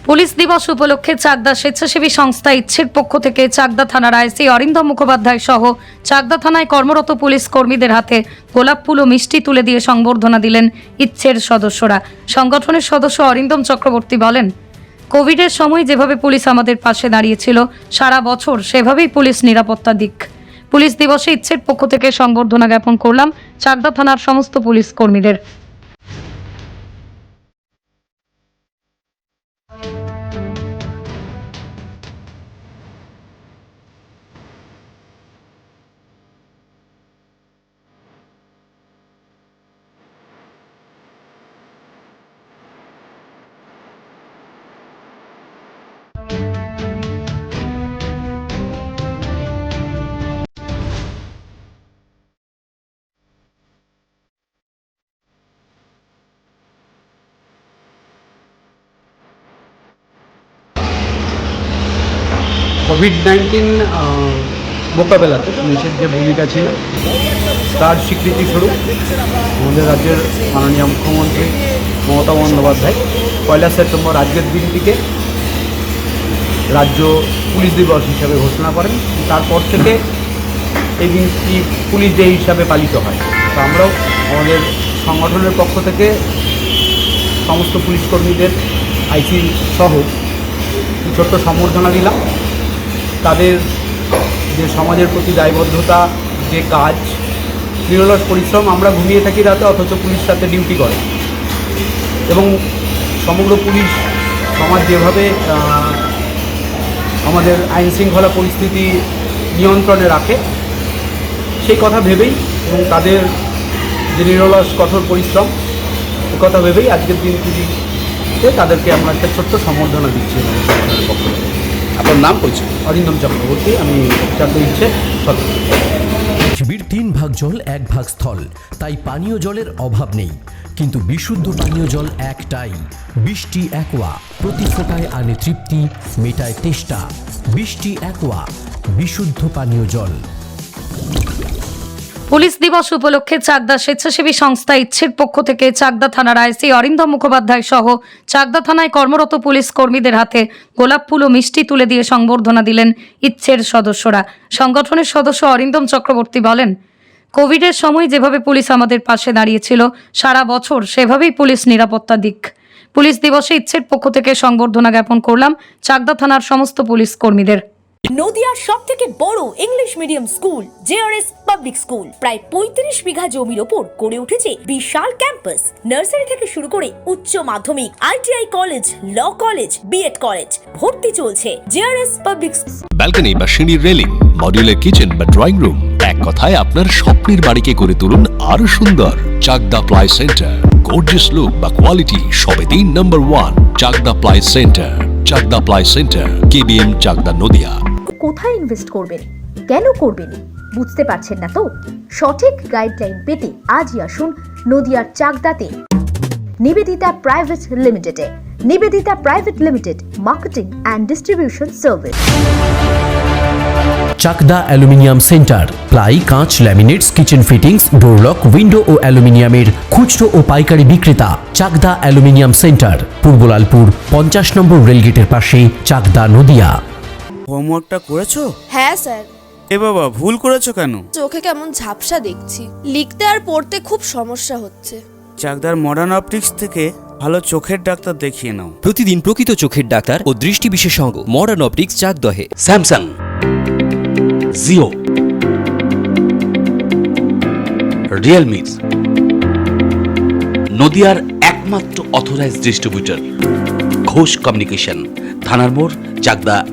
Police দিবস উপলক্ষে চাকদা স্বেচ্ছাসেবী সংস্থা ইচ্ছের পক্ষ থেকে চাকদা থানার আইসি অরিন্দম মুখোপাধ্যায় সহ চাকদা থানায় কর্মরত পুলিশ কর্মীদের হাতে গোলাপ ফুল ও মিষ্টি তুলে দিয়ে সংবর্ধনা দিলেন ইচ্ছের সদস্যরা। সংগঠনের সদস্য অরিন্দম চক্রবর্তী বলেন, কোভিডের সময় যেভাবে পুলিশ আমাদের পাশে দাঁড়িয়েছিল সারা বছর সেভাবেই পুলিশ নিরাপত্তা দিক। পুলিশ দিবসে ইচ্ছের পক্ষ থেকে সংবর্ধনা জ্ঞাপন করলাম চাকদা থানার সমস্ত পুলিশ কর্মীদের। কোভিড-19 মোকাবেলাতে পুলিশের যে ভূমিকা ছিল তার স্বীকৃতিস্বরূপ আমাদের রাজ্যের মাননীয় মুখ্যমন্ত্রী মমতা বন্দ্যোপাধ্যায় 1 সেপ্টেম্বর আজকের দিনটিকে রাজ্য পুলিশ দিবস হিসাবে ঘোষণা করেন। তারপর থেকে এই দিনটি পুলিশ ডে হিসাবে পালিত হয়। তো আমরাও আমাদের সংগঠনের পক্ষ থেকে সমস্ত পুলিশ কর্মীদের আইসি সহ ছোট্ট সম্বর্ধনা দিলাম। তাদের যে সমাজের প্রতি দায়বদ্ধতা, যে কাজ, নিরলস পরিশ্রম, আমরা ঘুমিয়ে থাকি রাতে অথচ পুলিশ রাতে ডিউটি করে, এবং সমগ্র পুলিশ সমাজ যেভাবে আমাদের আইন শৃঙ্খলা পরিস্থিতি নিয়ন্ত্রণে রাখে সেই কথা ভেবেই এবং তাদের যে নিরলস কঠোর পরিশ্রম এই কথা ভেবেই আজকের দিনটিতে তাদেরকে আমরা একটা ছোট্ট সম্বর্ধনা দিচ্ছি সংগঠনের পক্ষ থেকে। আপনার নাম পরিচয়? অরিন্দম চক্রবর্তী, আমি চাকরি ইচ্ছে সদস্য। পৃথিবীর 3 ভাগ জল 1 ভাগ স্থল, তাই পানীয় জলের অভাব নেই, কিন্তু বিশুদ্ধ পানীয় জল একটাই, বৃষ্টি অ্যাকোয়া। প্রতি ফোঁটায় আনে তৃপ্তি, মেটায় তেষ্টা। বৃষ্টি অ্যাকোয়া, বিশুদ্ধ পানীয় জল। পুলিশ দিবস উপলক্ষে চাকদা স্বেচ্ছাসেবী সংস্থা ইচ্ছের পক্ষ থেকে চাকদা থানার আইসি অরিন্দম মুখোপাধ্যায় সহ চাকদা থানায় কর্মরত পুলিশ কর্মীদের হাতে গোলাপ ফুল ও মিষ্টি তুলে দিয়ে সংবর্ধনা দিলেন ইচ্ছের সদস্যরা। সংগঠনের সদস্য অরিন্দম চক্রবর্তী বলেন, কোভিডের সময় যেভাবে পুলিশ আমাদের পাশে দাঁড়িয়েছিল সারা বছর সেভাবেই পুলিশ নিরাপত্তা দিক। পুলিশ দিবসে ইচ্ছের পক্ষ থেকে সংবর্ধনা জ্ঞাপন করলাম চাকদা থানার সমস্ত পুলিশ কর্মীদের। নদিয়ার সবথেকে বড় English medium school JRS public school প্রায় 35 বিঘা জমির ওপর গড়ে উঠেছে বিশাল ক্যাম্পাস। নার্সারি থেকে শুরু করে উচ্চ মাধ্যমিক, ITI college, law college, BEd college ভর্তি চলছে জেআরএস পাবলিক। ব্যালকনি বা সিঁড়ির রেলিং, মডিউলার কিচেন বা ড্রয়িং রুম, এক কথায় আপনার স্বপ্নের বাড়িকে করে তুলুন আরো সুন্দর। Chakdah ply centre, gorgeous look বা কোয়ালিটি সবে 3 নম্বর 1 Chakdah ply centre. Chakdah ply centre, KBM, Chakdah, Nadia. কোথায় ইনভেস্ট করবেন, কেন করবেন বুঝতে পারছেন না তো? সঠিক গাইডলাইন পেতে আজই আসুন নদিয়ার চাকদাতে নিবেদিতা প্রাইভেট লিমিটেডে। Nivedita private limited, marketing and distribution service. Chakdaha aluminium centre, ply, কাঁচ, laminates, kitchen fittings, door lock, window ও অ্যালুমিনিয়ামের খুচরো ও পাইকারি বিক্রেতা। চাকদা অ্যালুমিনিয়াম সেন্টার, পূর্বলালপুর 50 নম্বর রেলগেটের পাশে, চাকদা, নদিয়া। হোমওয়ার্কটা করেছো? হ্যাঁ স্যার। এ বাবা, ভুল করেছো কেন? চোখে কেমন ঝাপসা দেখছি, লিখতে আর পড়তে খুব সমস্যা হচ্ছে। চাকদার মডার্ন অপটিক্স থেকে ভালো চোখের ডাক্তার দেখিয়ে নাও। প্রতিদিন প্রকৃত চোখের ডাক্তার ও দৃষ্টি বিশেষজ্ঞ মডার্ন অপটিক্স, চাকদহে। স্যামসাং, জিও, রিয়েলমি, নদিয়ার একমাত্র অথরাইজড ডিস্ট্রিবিউটর ঘোষ কমিউনিকেশন, থানার মোড়, চাকদা।